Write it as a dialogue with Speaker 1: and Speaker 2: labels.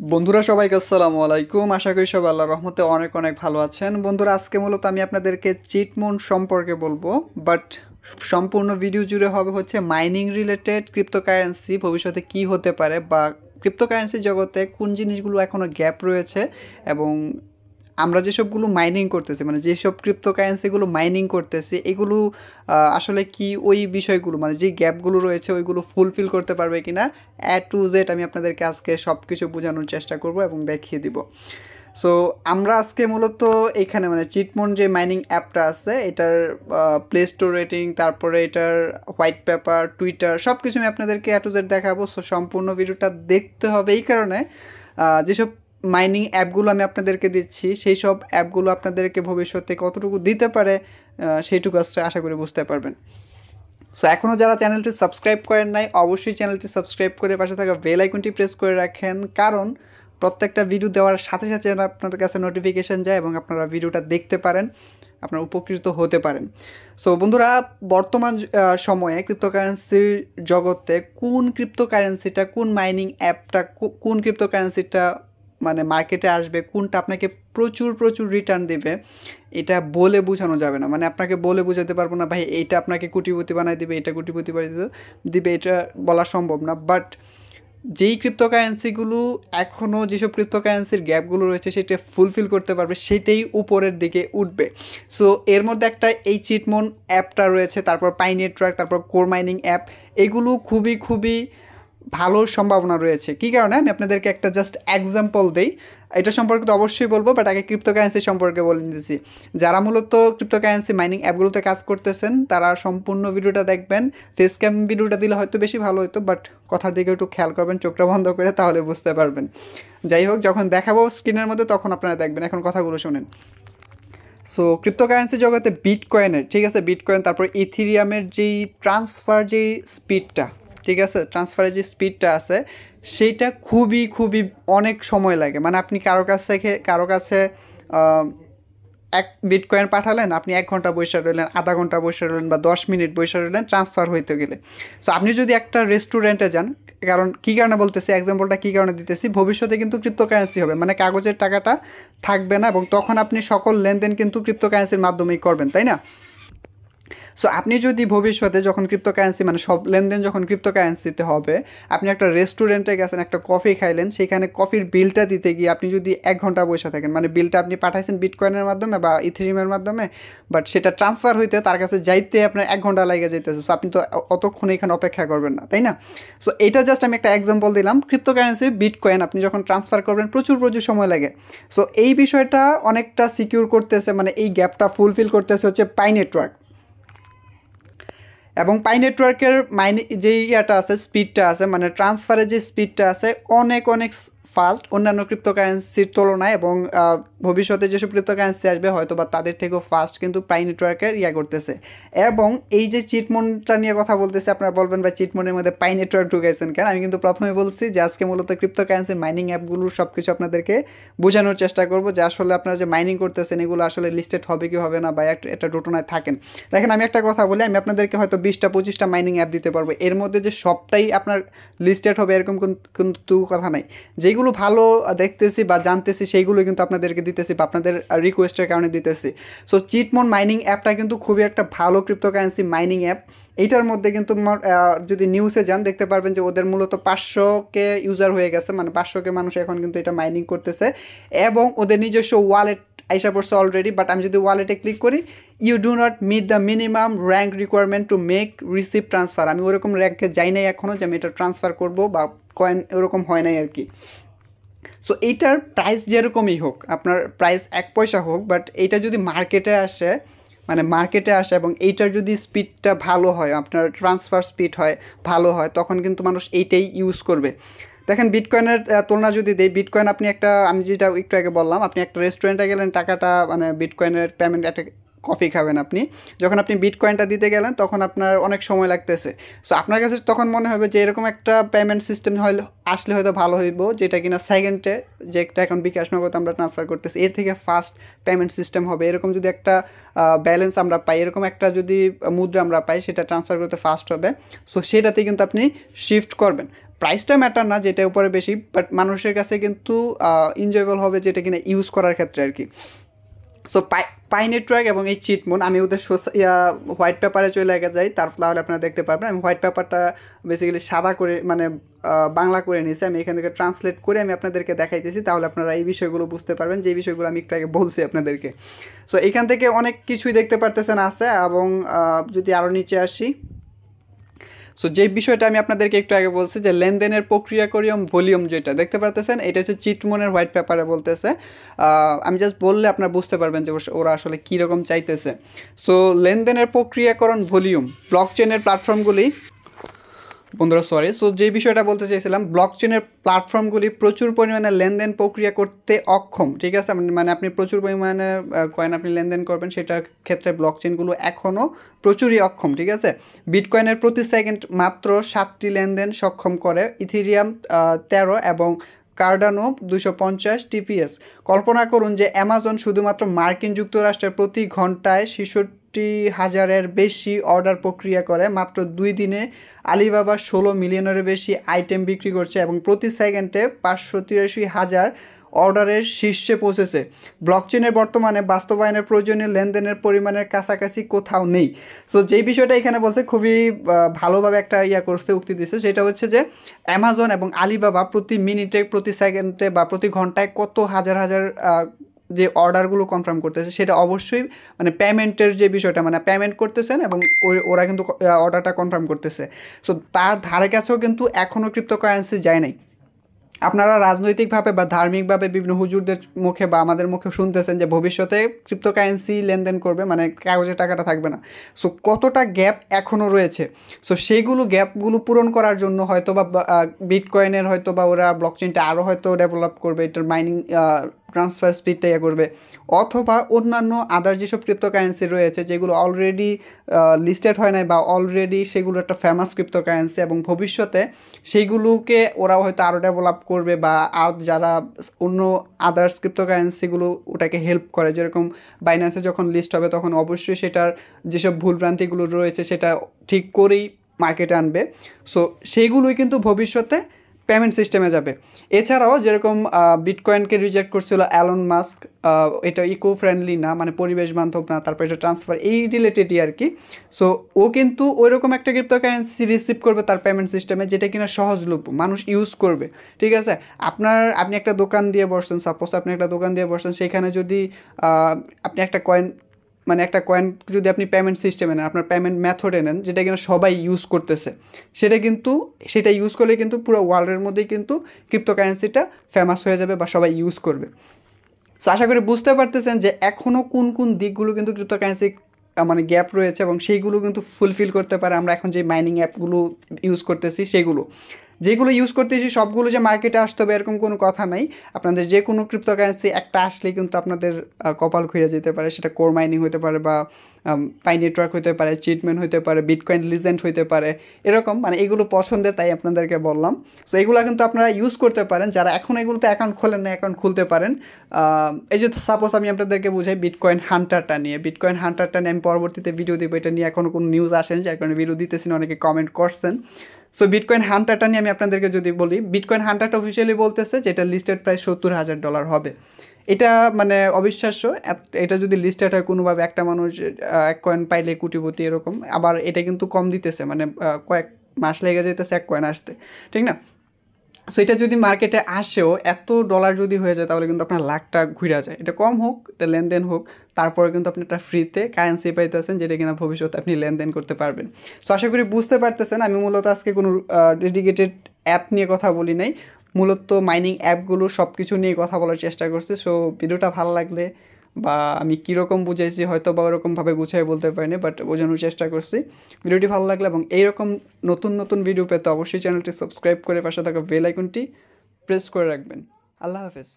Speaker 1: বন্ধুরা সবাইকে আসসালামু আলাইকুম। আশা করি সবাই আল্লাহর রহমতে অনেক অনেক ভালো আছেন। বন্ধুরা আজকে মূলত আমি আপনাদেরকে চিটমুন সম্পর্কে বলবো, বাট সম্পূর্ণ ভিডিও জুড়ে হবে হচ্ছে মাইনিং রিলেটেড ক্রিপ্টোকারেন্সি ভবিষ্যতে কি হতে পারে, বা ক্রিপ্টোকারেন্সি জগতে কোন জিনিসগুলো এখনও গ্যাপ রয়েছে, এবং আমরা যেসবগুলো মাইনিং করতেছি, মানে যেসব ক্রিপ্টোকারেন্সিগুলো মাইনিং করতেছি, এগুলো আসলে কি ওই বিষয়গুলো, মানে যে গ্যাপগুলো রয়েছে ওইগুলো ফুলফিল করতে পারবে কিনা, টু জেড আমি আপনাদেরকে আজকে সব কিছু বোঝানোর চেষ্টা করব এবং দেখিয়ে দিব। সো আমরা আজকে মূলত এখানে মানে চিটমন যে মাইনিং অ্যাপটা আছে এটার প্লে স্টোর রেটিং, তারপরে এটার হোয়াইট পেপার, টুইটার সব কিছু আমি আপনাদেরকে টু জেড দেখাবো। সো সম্পূর্ণ ভিডিওটা দেখতে হবে এই কারণে, যেসব মাইনিং অ্যাপগুলো আমি আপনাদেরকে দিচ্ছি সেই সব অ্যাপগুলো আপনাদেরকে ভবিষ্যতে কতটুকু দিতে পারে সেইটুকু আশা করি বুঝতে পারবেন। সো এখনও যারা চ্যানেলটি সাবস্ক্রাইব করেন নাই অবশ্যই চ্যানেলটি সাবস্ক্রাইব করে পাশে থাকা বেল আইকনটি প্রেস করে রাখেন, কারণ প্রত্যেকটা ভিডিও দেওয়ার সাথে সাথে যেন আপনার কাছে নোটিফিকেশান যায় এবং আপনারা ভিডিওটা দেখতে পারেন, আপনারা উপকৃত হতে পারেন। সো বন্ধুরা, বর্তমান সময়ে ক্রিপ্টোকারেন্সির জগতে কোন ক্রিপ্টোকারেন্সিটা, কোন মাইনিং অ্যাপটা, কোন ক্রিপ্টোকারেন্সিটা মানে মার্কেটে আসবে, কোনটা আপনাকে প্রচুর প্রচুর রিটার্ন দেবে, এটা বলে বোঝানো যাবে না। মানে আপনাকে বলে বোঝাতে পারবো না ভাই এইটা আপনাকে কোটিপতি বানাই দিবে, এটা কোটিপতি বানিয়ে দিবে, এটা বলা সম্ভব না। বাট যেই ক্রিপ্টোকারেন্সিগুলো এখনও যেসব ক্রিপ্টোকারেন্সির গ্যাপগুলো রয়েছে সেটা ফুলফিল করতে পারবে, সেটাই উপরের দিকে উঠবে। সো এর মধ্যে একটা এই চিটমন অ্যাপটা রয়েছে, তারপর পাই নেটওয়ার্ক, তারপর কোর মাইনিং অ্যাপ, এগুলো খুবই খুবই ভালো সম্ভাবনা রয়েছে। কী কারণে আমি আপনাদেরকে একটা জাস্ট এক্সাম্পল দেই, এটা সম্পর্কে তো অবশ্যই বলবো, বাট আগে ক্রিপ্টোকারেন্সি সম্পর্কে বলে নিতেছি। যারা মূলত ক্রিপ্টোকারেন্সি মাইনিং অ্যাপগুলোতে কাজ করতেছেন তারা সম্পূর্ণ ভিডিওটা দেখবেন। ফেস ক্যাম ভিডিওটা দিলে হয়তো বেশি ভালো হতো, বাট কথার দিকে একটু খেয়াল করবেন, চোখটা বন্ধ করে, তাহলে বুঝতে পারবেন। যাই হোক, যখন দেখাবো স্ক্রিনের মধ্যে তখন আপনারা দেখবেন, এখন কথাগুলো শোনেন। সো ক্রিপ্টোকারেন্সি জগতে বিটকয়েনের, ঠিক আছে, বিটকয়েন, তারপর ইথেরিয়ামের যেই ট্রান্সফার যেই স্পিডটা, ঠিক আছে, ট্রান্সফারের যে স্পিডটা আছে সেইটা খুবই খুবই অনেক সময় লাগে। মানে আপনি কারো কাছে এক বিটকয়েন পাঠালেন, আপনি 1 ঘন্টা বসে রইলেন, আধা ঘন্টা বসে রইলেন, বা 10 মিনিট বসে রইলেন ট্রান্সফার হইতে গেলে। সো আপনি যদি একটা রেস্টুরেন্টে যান, কারণ কী কারণে বলতেছি, এক্সাম্পলটা কী কারণে দিতেছি, ভবিষ্যতে কিন্তু ক্রিপ্টোকারেন্সি হবে, মানে কাগজের টাকাটা থাকবে না, এবং তখন আপনি সকল লেনদেন কিন্তু ক্রিপ্টোকারেন্সির মাধ্যমেই করবেন, তাই না? সো আপনি যদি ভবিষ্যতে যখন ক্রিপ্টোকারেন্সি মানে সব লেনদেন যখন ক্রিপ্টোকারেন্সিতে হবে, আপনি একটা রেস্টুরেন্টে গেছেন, একটা কফি খাইলেন, সেখানে কফির বিলটা দিতে গিয়ে আপনি যদি 1 ঘন্টা বসে থাকেন, মানে বিলটা আপনি পাঠাইছেন বিটকয়েনের মাধ্যমে বা ইথেরিয়ামের মাধ্যমে, বাট সেটা ট্রান্সফার হইতে তার কাছে যাইতে আপনার 1 ঘন্টা লেগে যাইতেছে। সো আপনি তো অতক্ষণ এখানে অপেক্ষা করবেন না, তাই না? সো এটা জাস্ট আমি একটা এক্সাম্পল দিলাম। ক্রিপ্টোকারেন্সি বিটকয়েন আপনি যখন ট্রান্সফার করবেন প্রচুর প্রচুর সময় লাগে। সো এই বিষয়টা অনেকটা সিকিউর করতেছে, মানে এই গ্যাপটা ফুলফিল করতেছে হচ্ছে পাই নেটওয়ার্ক। এবং পাই নেটওয়ার্কের যেই ইয়াটা আছে, স্পিডটা আছে, মানে ট্রান্সফারের যে স্পিডটা আছে অনেক অনেক ফাস্ট অন্যান্য ক্রিপ্টোকারেন্সির তুলনায়, এবং ভবিষ্যতে যেসব ক্রিপ্টোকারেন্সি আসবে হয়তো বা তাদের থেকেও ফাস্ট কিন্তু পাই নেটওয়ার্কের করতেছে। এবং এই যে চিটমনটা নিয়ে কথা বলতেছে, আপনারা বলবেন ভাই চিটমনের মধ্যে পাই নেটওয়ার্ক ঢুকাইছেন কেন? আমি কিন্তু প্রথমে বলছি যে আজকে মূলত ক্রিপ্টোকারেন্সির মাইনিং অ্যাপগুলোর সব কিছু আপনাদেরকে বোঝানোর চেষ্টা করবো, যে আসলে আপনারা যে মাইনিং করতেছেন এগুলো আসলে লিস্টেড হবে কি হবে না, বা একটা ডোটোনায় থাকেন। দেখেন, আমি একটা কথা বলি, আমি আপনাদেরকে হয়তো 20টা 25টা মাইনিং অ্যাপ দিতে পারবো, এর মধ্যে যে সবটাই আপনার লিস্টেড হবে এরকম কিন্তু কথা নাই। যেগুলো ভালো দেখতেছি বা জানতেছি সেইগুলো কিন্তু আপনাদেরকে দিতেছি, বা আপনাদের রিকোয়েস্টের কারণে দিতেছি। সো চিটমন মাইনিং অ্যাপটা কিন্তু খুবই একটা ভালো ক্রিপ্টোকারেন্সি মাইনিং অ্যাপ। এইটার মধ্যে কিন্তু যদি নিউজে যান দেখতে পারবেন যে ওদের মূলত 500K ইউজার হয়ে গেছে, মানে 500K মানুষ এখন কিন্তু এটা মাইনিং করতেছে, এবং ওদের নিজস্ব ওয়ালেট আইসা পড়ছে অলরেডি। বাট আমি যদি ওয়ালেটে ক্লিক করি, you do not meet the minimum rank requirement to make receive transfer. আমি ওরকম র্যাঙ্কে যাই নাই এখনও যে আমি এটা ট্রান্সফার করবো, বা কয়েন ওরকম হয় নাই আর কি। সো এইটার প্রাইস যেরকমই হোক, আপনার প্রাইস 1 পয়সা হোক, বাট এইটা যদি মার্কেটে আসে, মানে মার্কেটে আসে, এবং এইটার যদি স্পিডটা ভালো হয়, আপনার ট্রান্সফার স্পিড হয় ভালো হয়, তখন কিন্তু মানুষ এইটাই ইউজ করবে। দেখেন, বিটকয়েনের তুলনা যদি দেই, বিটকয়েন আপনি আমি যেটা একটু আগে বললাম, আপনি একটা রেস্টুরেন্টে গেলেন, টাকাটা মানে বিটকয়েনের পেমেন্ট, একটা কফি খাবেন আপনি, যখন আপনি বিটকয়েনটা দিতে গেলেন তখন আপনার অনেক সময় লাগতেছে। সো আপনার কাছে তখন মনে হবে যে এরকম একটা পেমেন্ট সিস্টেম আসলে হয়তো ভালো হইব, যেটা কিনা সেকেন্ডে, যে একটা এখন বিকাশ নগদ আমরা ট্রান্সফার করতেছি এর থেকে ফাস্ট পেমেন্ট সিস্টেম হবে, এরকম যদি একটা ব্যালেন্স আমরা পাই, এরকম একটা যদি মুদ্রা আমরা পাই, সেটা ট্রান্সফার করতে ফাস্ট হবে। সো সেটাতে কিন্তু আপনি শিফট করবেন। প্রাইসটা ম্যাটার না, যেটা উপরে বেশি, বাট মানুষের কাছে কিন্তু এনজয়েবল হবে যেটা কিনা ইউজ করার ক্ষেত্রে আর কি। সো পাই নেটওয়ার্ক এবং এই চিটমুন, আমি ওদের হোয়াইট পেপারে চলে যাই, তাহলে আপনারা দেখতে পারবেন। আমি হোয়াইট পেপারটা বেসিক্যালি সাদা করে মানে বাংলা করে নিয়েছি, আমি এখান থেকে ট্রান্সলেট করে আমি আপনাদেরকে দেখাইতেছি, তাহলে আপনারা এই বিষয়গুলো বুঝতে পারবেন, যে বিষয়গুলো আমি একটু আগে বলছি আপনাদেরকে। সো এখান থেকে অনেক কিছুই দেখতে পারতেছেন আছে, এবং যদি আরও নিচে আসি, সো যে বিষয়টা আমি আপনাদেরকে একটু আগে বলছি যে লেনদেনের প্রক্রিয়াকরণ ভলিউম যেটা দেখতে পারতেছেন, এটা হচ্ছে চিটমুনের হোয়াইট পেপারে বলতেছে। আমি জাস্ট বললে আপনারা বুঝতে পারবেন যে ওরা আসলে কীরকম চাইতেছে। সো লেনদেনের প্রক্রিয়াকরণ ভলিউম, ব্লক চেনের প্ল্যাটফর্মগুলি, বন্ধুরা সরি, সো যে বিষয়টা বলতে চাইছিলাম, ব্লক চেনের প্ল্যাটফর্মগুলি প্রচুর পরিমাণে লেনদেন প্রক্রিয়া করতে অক্ষম, ঠিক আছে, মানে আপনি প্রচুর পরিমাণে কয়েন আপনি লেনদেন করবেন, সেটার ক্ষেত্রে ব্লক চেনগুলো এখনও প্রচুরই অক্ষম, ঠিক আছে। বিটকয়েনের প্রতি সেকেন্ড মাত্র 7টি লেনদেন সক্ষম করে, ইথেরিয়াম 13 এবং কার্ডানো 250 টিপিএস। কল্পনা করুন যে অ্যামাজন শুধুমাত্র মার্কিন যুক্তরাষ্ট্রের প্রতি ঘন্টায় 66,000-এর বেশি অর্ডার প্রক্রিয়া করে, মাত্র 2 দিনে আলিবাবা 16 মিলিয়নেরও বেশি আইটেম বিক্রি করছে এবং প্রতি সেকেন্ডে 583,000 অর্ডারের শীর্ষে পৌঁছেছে। ব্লকচেনের বর্তমানে বাস্তবায়নের প্রয়োজনীয় লেনদেনের পরিমাণের কাছাকাছি কোথাও নেই। সো যেই বিষয়টা এখানে বলছে খুবই ভালোভাবে একটা করছে, উক্তি দিচ্ছে, সেটা হচ্ছে যে অ্যামাজন এবং আলিবাবা প্রতি মিনিটে, প্রতি সেকেন্ডে বা প্রতি ঘন্টায় কত হাজার হাজার যে অর্ডারগুলো কনফার্ম করতেছে, সেটা অবশ্যই মানে পেমেন্টের যে বিষয়টা, মানে পেমেন্ট করতেছেন এবং ওরা কিন্তু অর্ডারটা কনফার্ম করতেছে। সো তার ধারে কাছেও কিন্তু এখনও ক্রিপ্টোকারেন্সি যায় নাই। আপনারা রাজনৈতিকভাবে বা ধার্মিকভাবে বিভিন্ন হুজুরদের মুখে বা আমাদের মুখে শুনতেছেন যে ভবিষ্যতে ক্রিপ্টোকারেন্সি লেনদেন করবে, মানে কাগজের টাকাটা থাকবে না। সো কতটা গ্যাপ এখনও রয়েছে, সো সেইগুলো গ্যাপগুলো পূরণ করার জন্য হয়তো বা বিটকয়েনের হয়তো বা ওরা ব্লকচেনটা আরও হয়তো ডেভেলপ করবে, এটার মাইনিং ট্রান্সফার স্পিডটা করবে, অথবা অন্যান্য আদার যেসব ক্রিপ্টোকারেন্সি রয়েছে যেগুলো অলরেডি লিস্টেড হয় নাই বা অলরেডি সেগুলো একটা ফেমাস ক্রিপ্টোকারেন্সি, এবং ভবিষ্যতে সেইগুলোকে ওরাও হয়তো আরও ডেভেলপ করবে, বা আর যারা অন্য আদার্স ক্রিপ্টোকারেন্সিগুলো ওটাকে হেল্প করে, যেরকম বাইন্যান্সে যখন লিস্ট হবে তখন অবশ্যই সেটার যেসব ভুলভ্রান্তিগুলো রয়েছে সেটা ঠিক করেই মার্কেটে আনবে। সো সেইগুলোই কিন্তু ভবিষ্যতে পেমেন্ট সিস্টেমে যাবে। এছাড়াও যেরকম বিটকয়েনকে রিজেক্ট করছিল অ্যালন মাস্ক, এটা ইকো ফ্রেন্ডলি না, মানে পরিবেশ বান্ধব না, তারপর এটা ট্রান্সফার এই রিলেটেডই আর কি। সো ও কিন্তু ওইরকম একটা ক্রিপ্টোকারেন্সি রিসিভ করবে তার পেমেন্ট সিস্টেমে, যেটা কিনা সহজলভ্য, মানুষ ইউজ করবে, ঠিক আছে। আপনি একটা দোকান দিয়ে বসছেন, সাপোজ আপনি একটা দোকান দিয়ে বসছেন, সেখানে যদি আপনি একটা কয়েন, মানে একটা কয়েন যদি আপনি পেমেন্ট সিস্টেমে নেন, আপনার পেমেন্ট মেথডে নেন, যেটা কিনা সবাই ইউজ করতেছে, সেটা ইউজ করলে কিন্তু পুরো ওয়ার্ল্ডের মধ্যেই কিন্তু ক্রিপ্টোকারেন্সিটা ফেমাস হয়ে যাবে বা সবাই ইউজ করবে। সো আশা করি বুঝতে পারতেছেন যে এখনও কোন কোন দিকগুলো কিন্তু ক্রিপ্টোকারেন্সি মানে গ্যাপ রয়েছে, এবং সেইগুলো কিন্তু ফুলফিল করতে পারে আমরা এখন যে মাইনিং অ্যাপগুলো ইউজ করতেছি, যেগুলো ইউজ করতেছি সবগুলো যে মার্কেটে আসতে হবে এরকম কোনো কথা নাই। আপনাদের যে কোনো ক্রিপ্টোকারেন্সি একটা আসলেই কিন্তু আপনাদের কপাল খুঁড়ে যেতে পারে, সেটা কোর মাইনিং হতে পারে বা পাই নেটওয়ার্ক হতে পারে, চিটম্যান হতে পারে, বিটকয়েন লিজেন্ড হতে পারে, এরকম মানে এগুলো পছন্দের, তাই আপনাদেরকে বললাম। সো এগুলো কিন্তু আপনারা ইউজ করতে পারেন, যারা এখন এগুলোতে অ্যাকাউন্ট খোলেন না অ্যাকাউন্ট খুলতে পারেন। এই যে সাপোজ আমি আপনাদেরকে বুঝাই বিটকয়েন হান্টারটা নিয়ে আমি পরবর্তীতে ভিডিও দেবো, এটা নিয়ে এখনও কোনো নিউজ আসেনি, যার কারণে ভিডিও দিতেছি না, অনেকে কমেন্ট করছেন। সো বিটকয়েন হান্টারটা নিয়ে আমি আপনাদেরকে যদি বলি, বিটকয়েন হান্টারটা অফিসিয়ালি বলতেছে যে এটা লিস্টেড প্রায় $70,000 হবে। এটা মানে অবিশ্বাস্য, এটা যদি লিস্টেড হয় কোনোভাবে একটা মানুষ এক কয়েন পাইলে কোটিপতি এরকম, আবার এটা কিন্তু কম দিতেছে, মানে কয়েক মাস লেগে যেতেছে এক কয়েন আসতে, ঠিক না। সো এটা যদি মার্কেটে আসেও এত ডলার যদি হয়ে যায়, তাহলে কিন্তু আপনার লাখটা ঘুরে যায়, এটা কম হোক, এটা লেনদেন হোক, তারপরে কিন্তু আপনি একটা ফ্রিতে কারেন্সি পাইতেছেন, যেটা কিনা ভবিষ্যতে আপনি লেনদেন করতে পারবেন। সো আশা করি বুঝতে পারতেছেন, আমি মূলত আজকে কোনো ডেডিকেটেড অ্যাপ নিয়ে কথা বলি নাই, মূলত মাইনিং অ্যাপগুলো সব কিছু নিয়ে কথা বলার চেষ্টা করছি। সো ভিডিওটা ভালো লাগলে বা আমি কীরকম বুঝাইছি হয়তো বা ওরকমভাবে গুছিয়ে বলতে পারিনি, বাট বোঝানোর চেষ্টা করছি। ভিডিওটি ভালো লাগলে এবং এইরকম নতুন নতুন ভিডিও পেতে অবশ্যই চ্যানেলটি সাবস্ক্রাইব করে পাশে থাকা বেল আইকনটি প্রেস করে রাখবেন। আল্লাহ হাফেজ।